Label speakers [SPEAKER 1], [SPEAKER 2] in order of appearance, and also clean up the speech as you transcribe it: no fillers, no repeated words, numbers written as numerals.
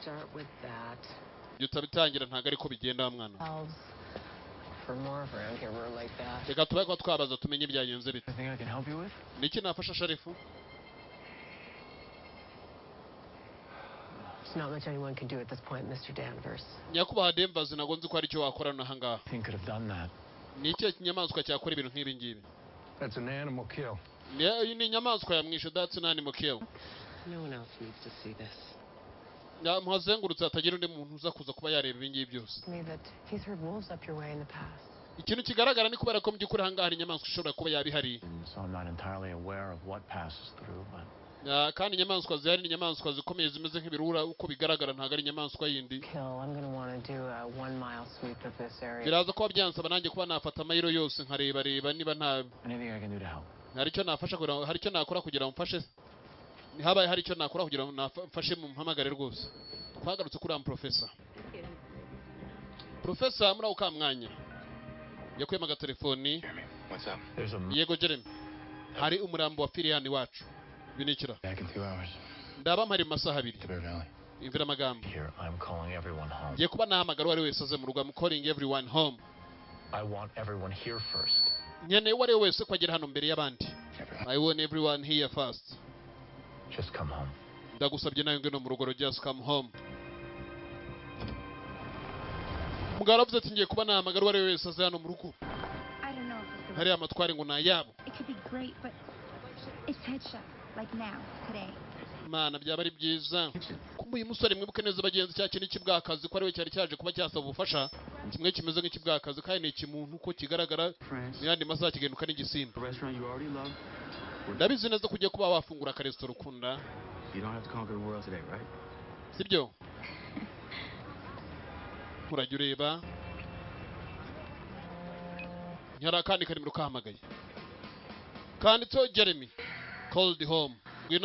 [SPEAKER 1] start with that.
[SPEAKER 2] Yutabitangira ntago ariko bigenda wa mwana.
[SPEAKER 1] For more around here we're like that.
[SPEAKER 2] Reka tubako twabaza tumenye ibyagenze bite.
[SPEAKER 3] Anything I can help you with?
[SPEAKER 2] Niki nafasha Sharifu?
[SPEAKER 1] There's not much anyone can do at this point, Mr. Danvers.
[SPEAKER 2] Nyakubaha Danvers nago nzi ko ari cyo wakora no hanga.
[SPEAKER 3] Think could have done that.
[SPEAKER 2] Niki kinyamaswa cyakora ibintu nk'ibi ngibi?
[SPEAKER 4] That's an animal kill.
[SPEAKER 2] Ni inyamaswa yamwishe, that's an animal kill.
[SPEAKER 1] No one else needs to see this.
[SPEAKER 2] Muhazengurutse hatagira undi muntu uza kuza kuba yareba ibi ngibi byose.
[SPEAKER 1] Me that he's heard wolves up your way in the past.
[SPEAKER 2] Ikintu kigaragara ni kubera ko mbyukuri hanga hari inyamaswa ishobora kuba yabihari.
[SPEAKER 3] So I'm not entirely aware of what passes through, but
[SPEAKER 2] kandi inyamaswa zihari ni inyamaswa zikomeye zimeze nk'ibirura uko bigaragara ntago ari inyamaswa yindi.
[SPEAKER 1] I'm going to want to do a 1-mile sweep of this area.
[SPEAKER 2] Biraza kuba byansaba nanjye kuba nafata amayiro yose nkareba niba nta
[SPEAKER 3] anything I can do to help.
[SPEAKER 2] hari icyo nafasha kugira hari icyo nakora kugira ngo mfashe. Habaye hari icyo nakora kugira ngo nafashe mu mpamagare rwose. Twagarutse kuri professor. Professor muri uka mwanya. Yakwema agatelefoni.
[SPEAKER 5] What's up?
[SPEAKER 2] Yego Jeremy. Hari umurambo wa Firiani wacu. Binikira.
[SPEAKER 5] Back in 2 hours.
[SPEAKER 2] Ndaba mpari mu masaha 2.
[SPEAKER 5] Bear Valley.
[SPEAKER 2] Imvira magambo.
[SPEAKER 3] Here I'm calling everyone home.
[SPEAKER 2] Ye kuba nahamagara wari wese aze mu rugo. I'm calling everyone home.
[SPEAKER 3] I want everyone here first.
[SPEAKER 2] Nyene wari wese kwagera hano mbere y'abandi. I want everyone here first.
[SPEAKER 3] Just come home.
[SPEAKER 2] Ndagusabye nayo ngeno mu rugo, just come home. Mugaravuze ati ngiye kuba nahamagara wari wese aze hano mu rugo.
[SPEAKER 6] I don't know if it's
[SPEAKER 2] Hari amatwari ngo nayabo.
[SPEAKER 6] It could be great, but it's headshot like now, today.
[SPEAKER 2] Mana byaba ari byiza. Kumbuye umusore mwibuke neza bagenzi cyake n'ikibwakazi ko ari we cyari cyaje kuba cyasaba ubufasha. Kimwe kimeze nk'ikibwakazi kandi ni ikimuntu uko kigaragara. Yandi masaha kigenduka n'igisimba. Ndabizi neza kujya kuba wafungura ka restaurant ukunda.
[SPEAKER 5] You don't have to conquer the world today, right?
[SPEAKER 2] Sibyo? Urajya ureba. Nyara kandi kari mu rukahamagaye. Kandi to Jeremy called home.